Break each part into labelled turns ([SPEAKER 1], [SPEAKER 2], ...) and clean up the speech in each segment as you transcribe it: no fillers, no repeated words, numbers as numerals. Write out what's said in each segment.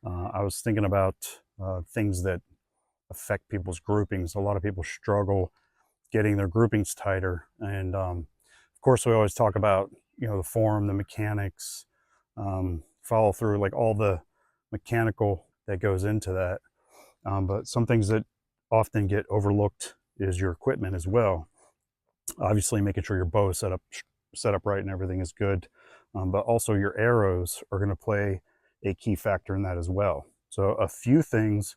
[SPEAKER 1] I was thinking about things that affect people's groupings. A lot of people struggle getting their groupings tighter, and of course, we always talk about the form, the mechanics, follow through, like all the mechanical that goes into that. But some things that often get overlooked is your equipment as well. Obviously, making sure your bow is set up right and everything is good, but also your arrows are going to play a key factor in that as well. So a few things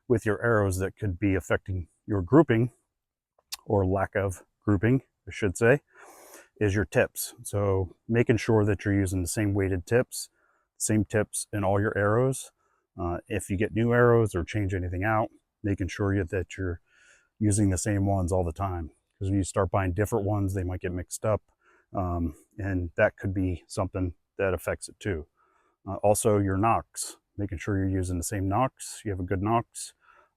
[SPEAKER 1] with your arrows that could be affecting your grouping, or lack of grouping, I should say, is your tips. So making sure that you're using the same weighted tips, same tips in all your arrows. If you get new arrows or change anything out, making sure that you're using the same ones all the time. Because when you start buying different ones, they might get mixed up. And that could be something that affects it too. Also, your nocks, making sure you're using the same nocks. You have a good nocks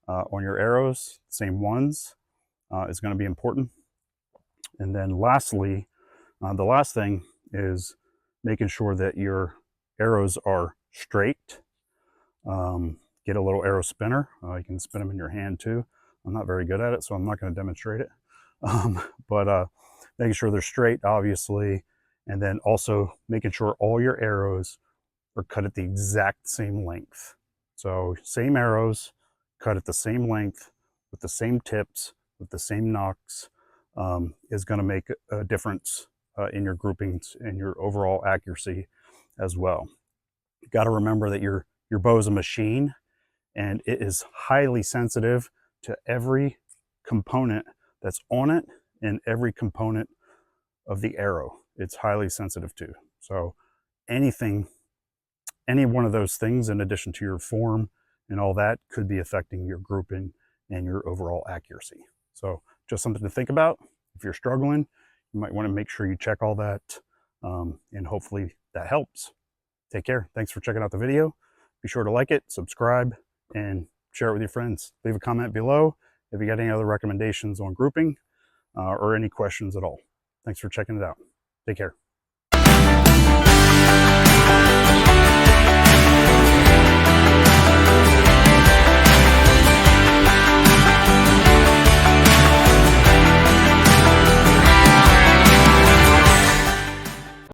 [SPEAKER 1] on your arrows, same ones, is going to be important. And then lastly, the last thing is making sure that your arrows are straight. Get a little arrow spinner. You can spin them in your hand too. I'm not very good at it, so I'm not going to demonstrate it. But making sure they're straight, obviously, and then also making sure all your arrows are cut at the exact same length. So same arrows, cut at the same length, with the same tips, with the same nocks, is going to make a difference in your groupings and your overall accuracy as well. You got to remember that your bow is a machine, and it is highly sensitive to every component that's on it and every component of the arrow. It's highly sensitive to. So anything, any one of those things, in addition to your form and all that, could be affecting your grouping and your overall accuracy. So just something to think about. If you're struggling, you might want to make sure you check all that, and hopefully that helps. Take care. Thanks for checking out the video. Be sure to like it, subscribe, and share it with your friends. Leave a comment below if you got any other recommendations on grouping or any questions at all. Thanks for checking it out. Take care.